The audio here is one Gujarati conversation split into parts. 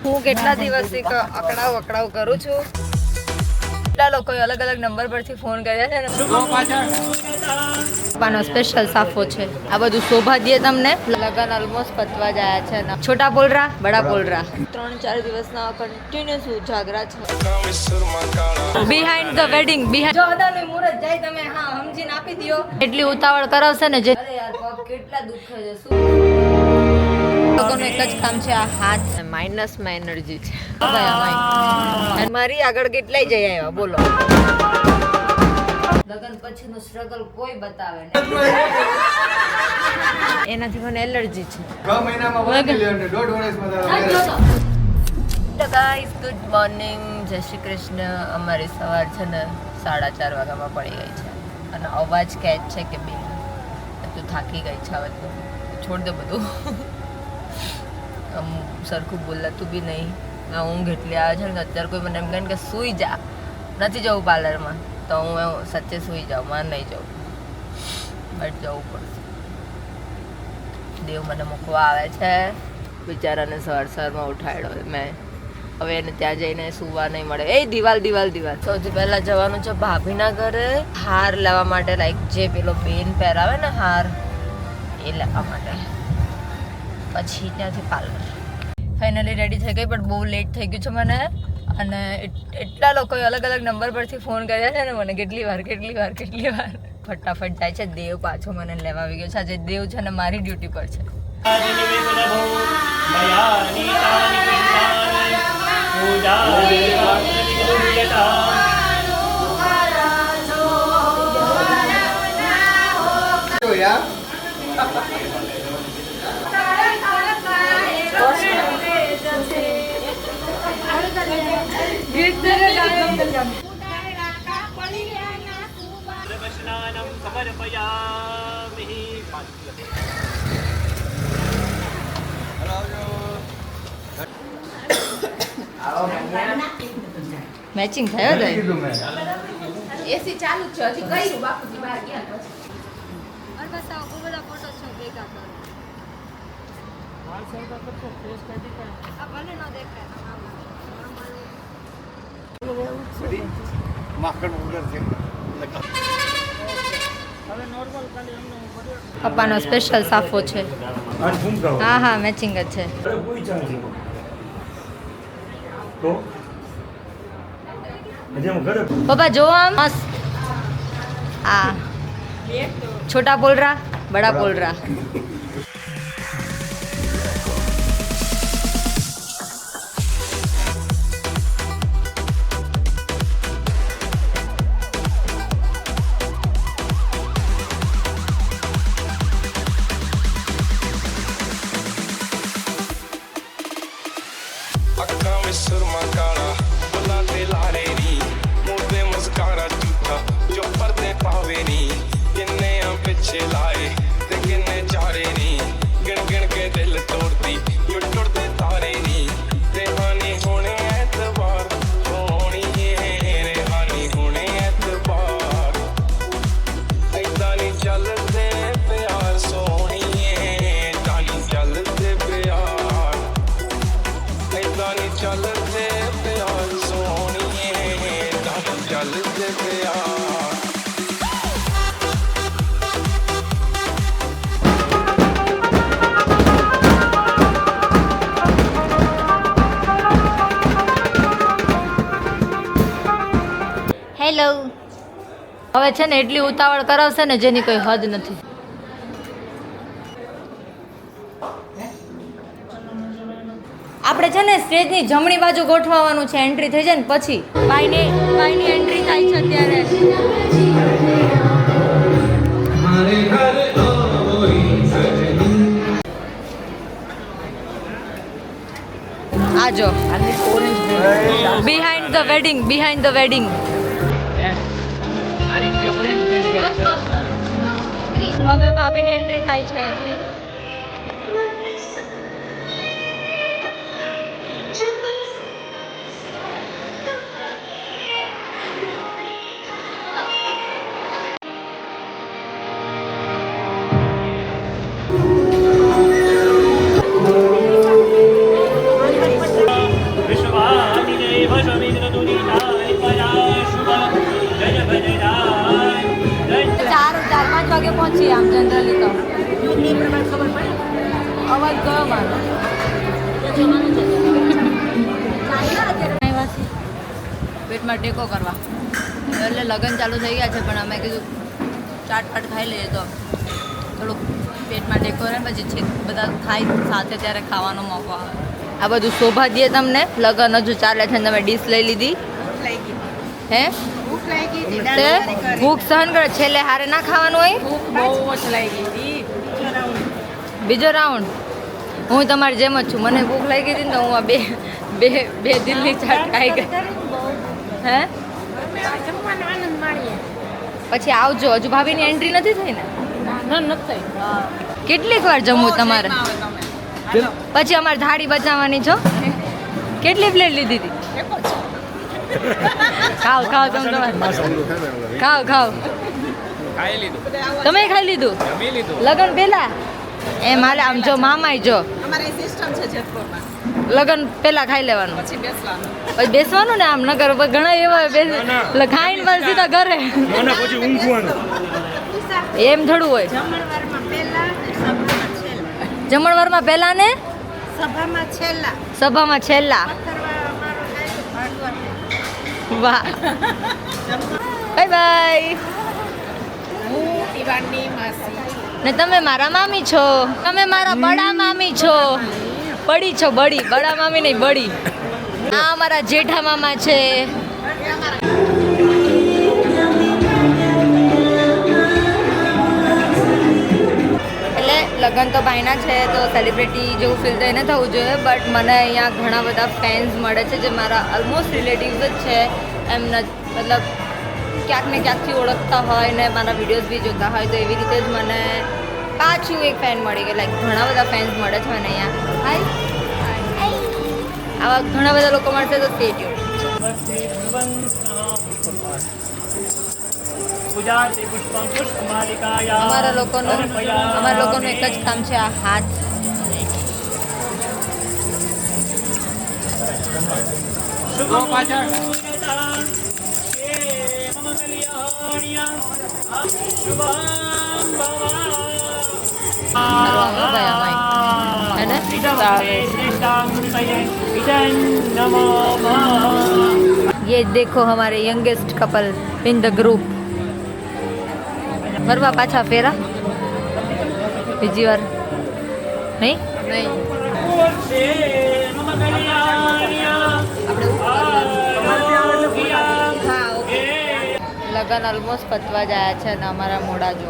હું કેટલા દિવસથી અકડાવ કરું છું. કેટલા લોકોએ અલગ અલગ નંબર પરથી ફોન કર્યા છે ને. પપ્પાનો સ્પેશિયલ સાફો છે આ બધું. શોભા દે તમને. લગન ઓલમોસ્ટ પતવા જાય છે ને. છોટા બોલ રહા બડા બોલ રહા. 3-4 દિવસના કન્ટિન્યુઅસ ઉજાગરા છે. Behind the wedding. જો અદાનું મુહૂર્ત જાય તમે હા સમજીને આપી દયો. એટલી ઉતાવળ કરાવશે ને જે અરે યાર પગ કેટલા દુખે છે. શું લોકોનું એક જ કામ છે આ હાથ. માઇનસમાં એનર્જી છે. અને મારી આગળ કેટલાય જઈ આવ્યા બોલો. લગન પછીનું સ્ટ્રગલ કોઈ બતાવે નહીં. એનાથી મને એલર્જી છે. Guys good morning. જય શ્રી કૃષ્ણ. અમારી સવાર છે ને 4:30 વાગ્યામાં પડી ગઈ છે અને અવાજ કેચ છે કે બેન તું થાકી ગઈ છે હવે તો છોડ દે બધું. સરખું બોલાતું બી નહીં. ઊંઘ એટલી આવે છે ને અત્યારે કોઈ મને એમ કહે કે સૂઈ જા. નથી જવું પાર્લરમાં તો હું સચ્ચે સૂઈ જાઉં. મારે નહીં જવું બટ જવું પડશે. દેવ મને મૂકવા આવે છે. બિચારાને સવારમાં ઉઠાડ્યો મેં. હવે એને ત્યાં જઈને સૂવા નહીં મળે. એ દિવાલ. સૌથી પહેલાં જવાનું છે ભાભીના ઘરે હાર લેવા માટે. લાઈક જે પેલો બેન પહેરાવે ને હાર એ લેવા માટે. પછી ત્યાંથી પાર્લર. ફાઇનલી રેડી થઈ ગઈ પણ બહુ લેટ થઈ ગયું છે મને. અને એટલા લોકોએ અલગ અલગ નંબર પરથી ફોન કર્યા છે ને મને કેટલી વાર. ફટાફટ જાય છે. દેવ પાછો મને લેવા આવી ગયો છે. આજે દેવ છે ને મારી ડ્યુટી પર છે. મેચિંગ થયો તો એસી ચાલુ જ છે હજી કઈ બાપુજી બહાર ગયા પછી અરે બસ આ બધા ફોટો છે ભેગા કરો વાલ સેન્ટર પર છે ફેસ કાઢી કાઢ આ ભલે ન દેખાય માખણ ઉડર છે હવે નોર્મલ ખાલી એમને પપ્પાનો સ્પેશિયલ સાફો છે. હા મેચિંગ જ છે. પપ્પા જો આમ મસ્ત. આ છોટા બોલ રહા બડા બોલ રહા. હેલો. હવે છે ને એટલી ઉતાવળ કરાવશે ને જેની કોઈ હદ નથી. આપણે છે ને સ્ટેજની જમણી બાજુ ગોઠવવાનું છે. એન્ટ્રી થઈ જાય ને પછી બાઈની એન્ટ્રી થાય છે અત્યારે. આજો બિહાઇન્ડ ધ વેડિંગ. હવે ભાભીની એન્ટ્રી થાય છે. અવાજ ગયો મારો. પેટમાં ટેકો કરવા એટલે લગ્ન ચાલુ થઈ ગયા છે, પણ અમે કીધું ચાટ ખાઈ લઈએ તો થોડુંક પેટમાં ટેકો રહે, પછી છે બધા ખાઈ સાથે ત્યારે ખાવાનો મોકો આવે. આ બધું શોભા દે તમને. લગ્ન હજુ ચાલે છે ને તમે ડીશ લઈ લીધી. હે તે ભૂખ સહન કરે, છેલ્લે હારે ના ખાવાનું હોય. બીજો રાઉન્ડ. હું તમારી જેમ જ છું, મને ભૂખ લાગી હતી ને તો હું આ બે દિલની ચાટ ખાઈ ગઈ. હે પછી આવજો. હજુ ભાભીની એન્ટ્રી નથી થઈ ને? નથી. કેટલીક વાર જમવું તમારે? પછી અમારે થાળી બચાવવાની છો. કેટલી પ્લેટ લીધી હતી? ખાવ તમે તમારે ખાવ. તમે ખાઈ લીધું લગન પેલા? એમ હાલે. આમ જો મામાય જો લગન પેલા ખાઈ લેવાનું, પછી બેસવાનું ને. આમ નગર ઘણા એવા ખાઈને પાછું સીધા ઘરે. એમ થોડું હોય. જમણવારમાં પહેલા ને સભામાં છેલ્લા. વાહ. Bye bye. ને તમે મારા મામી છો. તમે મારા બડા મામી છો. બડી છો, બડી. બડા મામી નહીં, બડી. આ અમારા જેઠા મામા છે. એટલે લગ્ન તો ભાઈના છે તો સેલિબ્રિટી જેવું ફીલ તો એને થવું જોઈએ, બટ મને અહીંયા ઘણા બધા ફેન્સ મળે છે જે મારા ઓલમોસ્ટ રિલેટિવ્સ જ છે. એમના મતલબ ક્યાંક ને ક્યાંકથી ઓળખતા હોય ને મારા વિડીયોઝ બી જોતા હોય, તો એવી રીતે જ મને પાછું એક ફેન મળી ગઈ. લાઈક ઘણા બધા ફેન્સ મળે છે મને અહીંયા. હાય. આવા ઘણા બધા લોકો મળશે તો સ્ટે ટ્યુન. અમારા લોકોનું એક જ કામ છે, આ હાથ. ये देखो हमारे youngest couple in the group. ફરવા પાછા ફેરા બીજી વાર નહીં. લગન ઓલમોસ્ટ પતવા જાય છે ને અમારા મોડા જો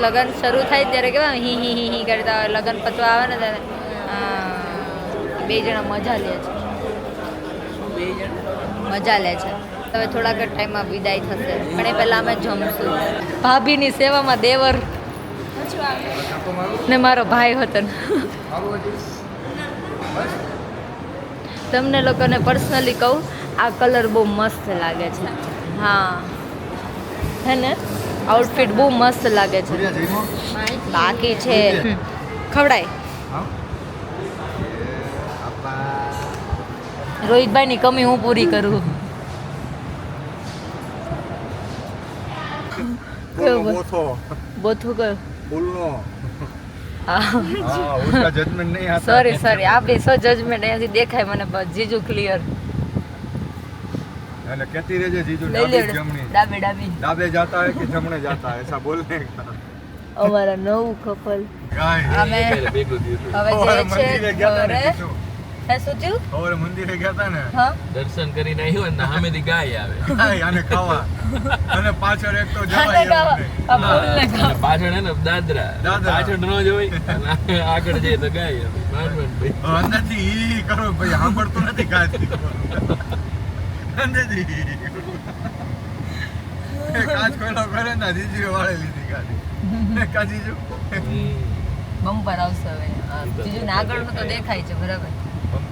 લગન શરૂ થાય ત્યારે કેવા હી હી હી હી કરતા હોય. લગન પતવા આવે ને ત્યારે બે જણા મજા લે છે. મજા લે છે. હવે થોડાક જ ટાઈમમાં વિદાય થશે, પણ એ પહેલાં અમે જમશું. ભાભીની સેવામાં દેવર ને મારો ભાઈ હતો. તમને લોકોને પર્સનલી કહું, આ કલર બહુ મસ્ત લાગે છે. હા હે ને, આઉટફિટ બહુ મસ્ત લાગે છે. બાકી છે ખવડાય. રોહિતભાઈની કમી હું પૂરી કરું. બોથો કયો બોલનો. હા उसका जजमेंट नहीं आता. સોરી आप भी सो जजमेंट અહીંયાથી દેખાય મને. જીજુ ક્લિયર. અને કહેતી રહેજે જીજુ લઈ લે. ડાબે જમણી ડાબે ડાબે जाता है कि जमणे जाता है ऐसा बोलने का. અમારા નવું કપલ ગાય અમે હવે જે છે ઘરે. હે શું થયું? હવે મંદિરે ગયા હતા ને, હા દર્શન કરીને આવ્યો ને સામેથી ગાય આવે ગાય આને ખાવા અને પાછળ એક તો આને જવાય ખાવા. એમ આ ભૂલને ખાવા. પાછળ હે ને દાદરા દાદરા. પાછળ ન જોઈ અને આગળ જઈએ તો ગાય આવે. માંડવણ ભાઈ નહીં. અંદરથી ઈ કરો ભાઈ, સાંભળતું નથી કાંઈ. અંદરથી કાચ ખોલો કરે ને જીજીઓ વાળે લીધી ગાડી. કાજીજો બમ્પર આવશે હવે. બીજું ને આગળનું તો દેખાય છે બરાબર.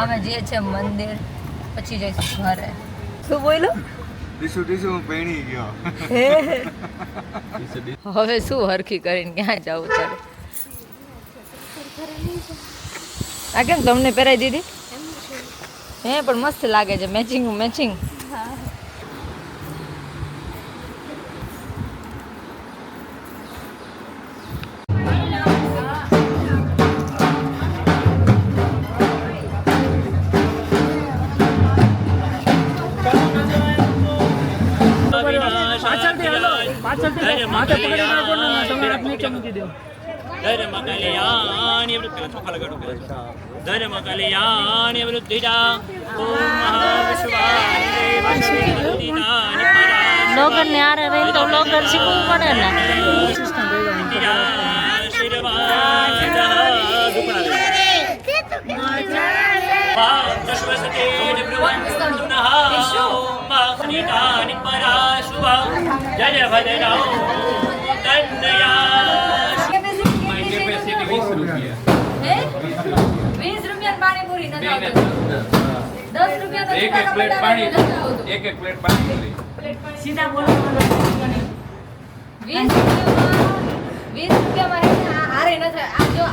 અમે જે છે મંદિર, પછી જઈશું ઘરે. શું બોલ્યું? ટીસુ હું પહેણી ગયો. હવે શું હરખી કરીને ક્યાં જવું તારે? આ કેમ તમને પહેરાવી દીધી? હે પણ મસ્ત લાગે છે. મેચિંગ. ધર્મ કલ્યાણી ધર્મ કલ્યાણી વૃદ્ધિજા ઓમ મહાવિશ્વાય લોગર ને આરે રહી તો લોગર શીખવું પડે ને જય ભદ્રાઓ ₹20 હે 20 રૂપિયા પાણીપુરી નથી આવતું 10 રૂપિયા એક પ્લેટ પાણી એક પ્લેટ પાણી સીધા બોલો 20 રૂપિયામાં હે ને હારે નથી આ જો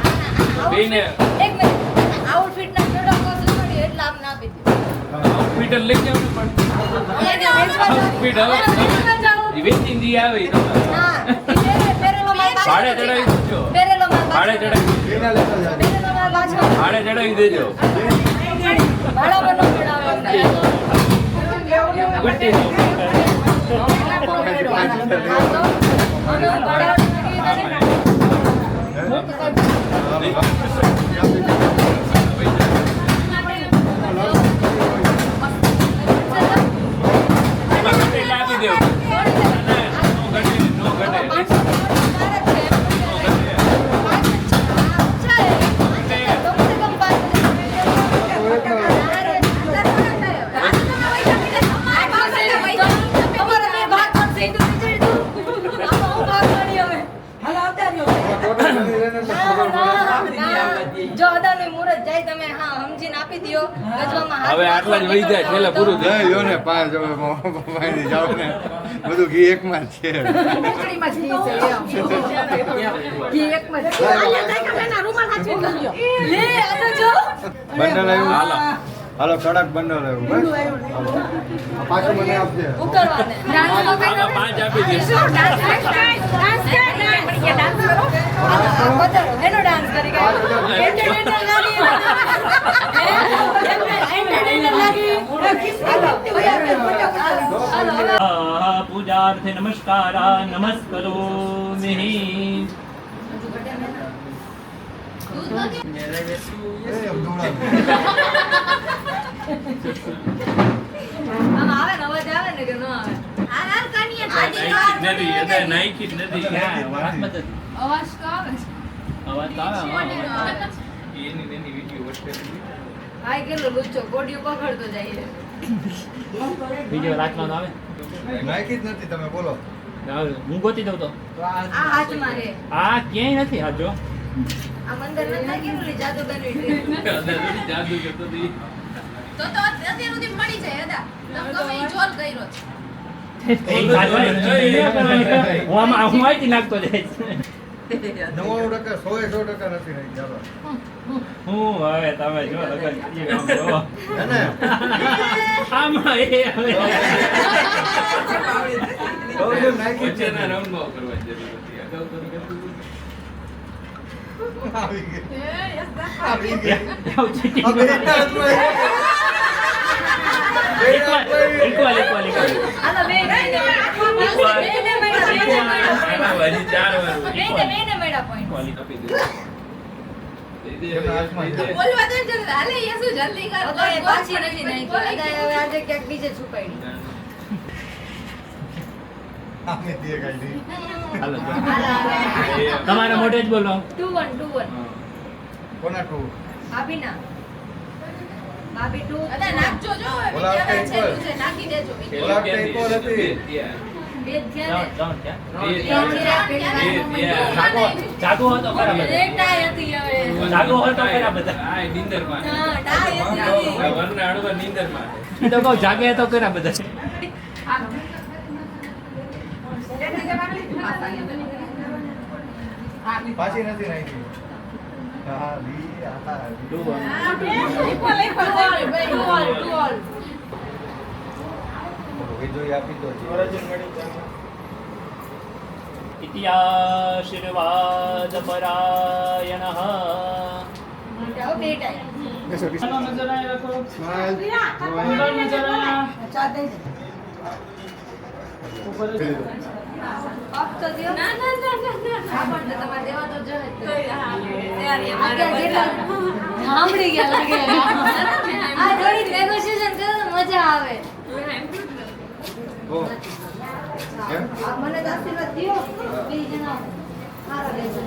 બેને એક મિનિટ આઉટફિટ ના પ્રોડક્ટ કોસ્ટ પડી એટલે આપને આપી દીધું હોસ્પિટલ લઈ જાવ પણ હોસ્પિટલ વેચીને દી આવે ના પેરેલો માલ ભાડે ચડાવી દેજો પેરેલો માલ ભાડે ચડાવી પેરેલો માલ પાછો ભાડે ચડાવી દેજો ભાડા પર નો ચડાવે ગુટ્ટી આપી દેવ જો અદાની મુરત જાય તમે હા સમજીને આપી દયો ગજવામાં હાથ હવે આટલા જ વહી જાય છેલ્લે પૂરું જય યો ને 5 હવે મોબાઈલ જાવ ને બધું ઘી એકમાં જ છે બંડલ આવ્યું હાલો કડક બંડલ આવ્યું બસ આ પાછું મને આપજે ઉતરવાને આવા 5 આપી દેજો એનો ડાન્સ કરી ગયો એન્ટરટેનર લાગી પૂજાર્થે નમસ્કારા નમસ્કરોમિ આમ આવે ને અવાજ આવે ને કે ન આવે નાઈકી જ નથી અવાજ તો આવે એની વિડીયો હાય કેટલો લુચ્ચો ગોડિયો પકડતો જાય વિડીયો રાખવાનો આવે નાખી જ નથી તમે બોલો હું ગોતી દઉં તો આ હાથમાં રે આ ક્યાંય નથી આ જો આ મંદર ન લાગી ને જાદુગરની જાદુ કરતો હતી તો અત્યાર સુધી મળી જાય અદા તમે ઈ જોલ કર્યો હું આઈથી નાખતો જાય 99% 100% નથી રહી ચાલો હું હવે તમે જો લગન કરીએ કામ જો હે ને આમાં એ હવે બહુ નાખી છે વચ્ચેના રાઉન્ડમાં કરવા જરૂર હતી અગાઉ તો કરતું આવી ગઈ આવું ચીટિંગ હવે એટલા હતું આલો બે ને મેડા પોઈન્ટ બોલવા દે જલ્દી હાલે એ શું જલ્દી કર તો એ પાછી નથી નાખી અદાએ હવે આજે ક્યાંક બીજે છુપાડી આમે દે ગાડી તમારા મોઢે જ બોલો 2-1 કોના ટુ ભાભીના ભાભી 2 અદા નાખજો જો હવે બોલા વિડિયો કઈ છે છે નાખી દેજો વિડિયો બોલા કઈ કોલ હતી બે થયા જાગો હતો ખરા બધા એક ટાઈ હતી હવે જાગો હતો ખરા બધા આ નીંદરમાં હા ટાઈ હતી વરના અડવા નીંદરમાં તો કહું જાગે તો ખરા બધા પાછી નથી નાખી હા વી આ વિજય આપી દો ઇતિહાશીર્વાદ પરાયણઃ બે ટાઈ તો દ્યો. ના ના ના ના ના હા, પણ તમારે દેવા તો જોઈએ જ. તૈયારી અત્યારે જેટલા સાંભળી ગયા લાગે આ થોડી નેગોશિએશન કરો તો મજા આવે ઓ કેમ આ મને તો આશીર્વાદ દ્યો બે જણા સારા રહેશે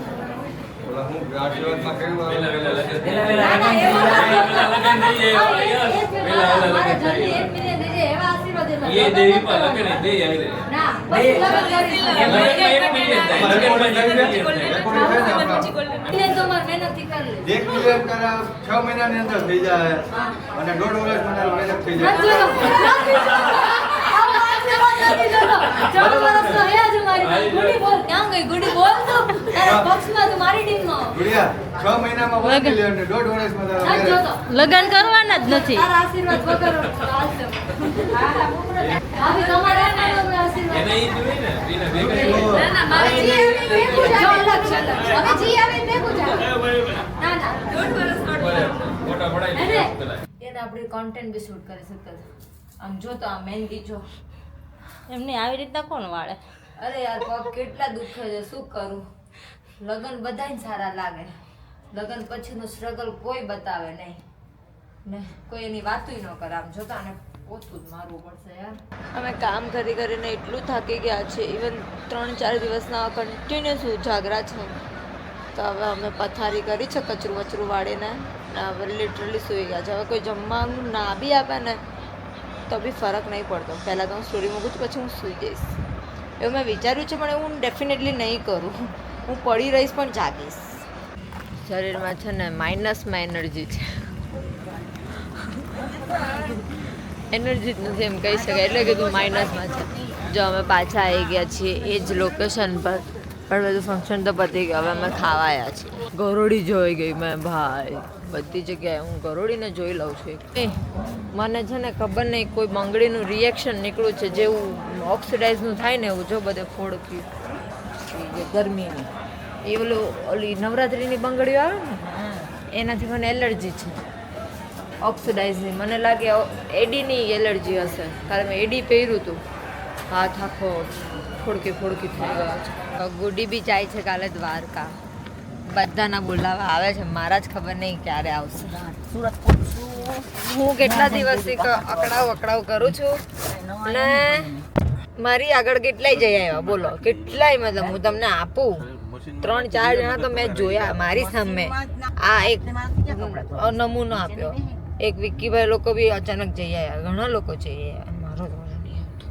ઓલા હું આશીર્વાદમાં કેવું આવે? ના ના એવા વેલા મારા જલ્દી 1 મિનિટ દેજે એવા આશીર્વાદ દેજો. એ દેવી પર લગન દે આવી ના પછી લગન કરીશું. એટલે તો મારે મહેનતથી કરી લે. 1 મિલિયન કરા 6 મહિનાની અંદર થઈ જાય અને 1.5 વર્ષ મને મહેનત થઈ જાય. નથી જોતો. આવા આશીર્વાદ નથી જોતો. 4 વર્ષનો હયા જ મારી. ગુડી બોલ. ક્યાં ગઈ? ગુડી બોલ તો. તારા પક્ષમાં તું મારી ટીમમાં. ગુડિયા 6 મહિનામાં 1 મિલિયન ને 1.5 વર્ષમાં તારા નથી marriage. જોતો. લગ્ન કરવાના જ નથી. તારા આશીર્વાદ વગર ચાલશે. ભાભી તમારે એના આશીર્વાદ. એને ઈ જોઈ ને બીના ભેગા ના ના મારે જી આવે ભેગું જ જો આવે. અલગ છે, અલગ. હવે જી આવે ભેગું જ આવે. ના ના 1.5 વર્ષ ફોટા પડાઈ અરે, પેલા એને આપણે કોન્ટેન્ટ બી શૂટ કરી શકતા હતા. આમ જો તો આ મહેંદી જો. એમને આવી રીતના કોણ વાળે? અરે યાર પગ કેટલા દુખે છે શું કરું. લગન બધાય સારા લાગે. લગન પછીનું સ્ટ્રગલ કોઈ બતાવે નહીં ને કોઈ એની વાતુંય ન કરે. આમ જોતા ને પોતું જ મારવું પડશે યાર. અમે કામ કરી કરીને એટલું થાકી ગયા છે. ઇવન 3-4 દિવસના કન્ટિન્યુઅસ ઉજાગરા છે. તો હવે અમે પથારી કરી છે કચરું વચરું વાળીને ને હવે લિટરલી સૂઈ ગયા છે. હવે કોઈ જમવાનું ના બી આપે ને તો બી ફરક નહીં પડતો. પહેલાં તો હું સ્ટોરી મૂકું છું પછી હું સૂઈ જઈશ એવું મેં વિચાર્યું છે, પણ હું ડેફિનેટલી નહીં કરું. હું પડી રહીશ પણ જાગીશ. શરીરમાં છે ને માઇનસમાં એનર્જી છે. એનર્જી જ નથી એમ કહી શકાય, એટલે કીધું માઇનસમાં છે. જો અમે પાછા આવી ગયા છીએ એ જ લોકેશન પર, પણ બધું ફંક્શન તો પતી ગયું. હવે અમે ખાવા આવ્યા છીએ. ગરોળી જોઈ ગઈ મેં ભાઈ. બધી જગ્યાએ હું ગરોળીને જોઈ લઉં છું. એ મને છે ને ખબર નહીં કોઈ બંગડીનું રિએક્શન નીકળ્યું છે જેવું ઓક્સિડાઇઝનું થાય ને એવું. જો બધે ફોડકી ગરમીની એ ઓલી નવરાત્રિની બંગડીઓ આવે ને એનાથી મને એલર્જી છે ઓક્સિડાઇઝની. મને લાગે એડીની એલર્જી હશે, કારણ મેં એડી પહેર્યું હતું. હાથ આખો ફોડકી ફોડકી થઈ ગયો છે. ગુડી બી જાય છે કાલે દ્વારકા. બધાના બોલાવા આવે છે, મારા જ ખબર નહીં ક્યારે આવશે. હું કેટલા દિવસથી અકડાવ કરું છું ને મારી આગળ કેટલાય જઈ આવ્યા બોલો. કેટલાય મતલબ હું તમને આપું 3-4 જણા તો મેં જોયા મારી સામે. આ એક નમૂનો આપ્યો. એક વિક્કીભાઈ લોકો બી અચાનક જઈ આવ્યા. ઘણા લોકો જઈ આવ્યા. મારો વારો નહીં આવતો.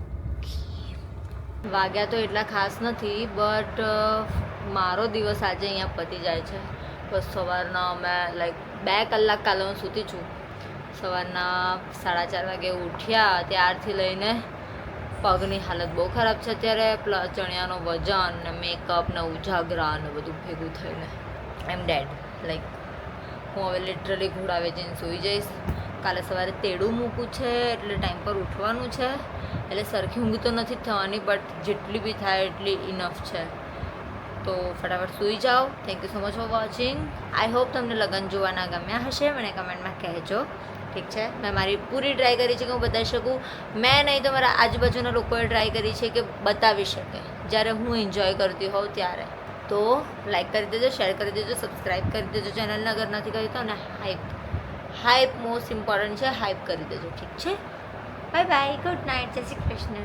વાગ્યા તો એટલા ખાસ નથી, બટ મારો દિવસ આજે અહીંયા પતી જાય છે. બસ સવારના અમે લાઈક 2 કલાક કાલે હું સૂતી છું. સવારના 4:30 વાગે ઉઠ્યા ત્યારથી લઈને પગની હાલત બહુ ખરાબ છે અત્યારે. પ્લસ ચણિયાનો વજન ને મેકઅપ ને ઉજાગરા ને બધું ભેગું થઈને આઈ એમ ડેડ. લાઈક હું હવે લિટરલી ઘોડાવે જઈને સૂઈ જઈશ. કાલે સવારે તેડું મૂકું છે એટલે ટાઈમ પર ઉઠવાનું છે. એટલે સરખી ઊંઘ તો નથી જ થવાની, બટ જેટલી બી થાય એટલી ઇનફ છે. તો ફટાફટ સૂઈ જાઓ. Thank you so much for watching. I hope તમને લગન જોવાના ગમ્યા હશે. મને કમેન્ટમાં કહેજો. ઠીક છે, મેં મારી પૂરી ટ્રાય કરી છે કે હું બતાવી શકું. મેં નહીં તો મારા આજુબાજુના લોકોએ ટ્રાય કરી છે કે બતાવી શકે જ્યારે હું એન્જોય કરતી હોઉં ત્યારે. તો લાઈક કરી દેજો, શેર કરી દેજો, સબસ્ક્રાઈબ કરી દેજો ચેનલને અગર નથી કરી તો. અને હાઈપ મોસ્ટ ઇમ્પોર્ટન્ટ છે, હાઈપ કરી દેજો. ઠીક છે, બાય બાય, ગુડ નાઇટ, જય શ્રી કૃષ્ણ.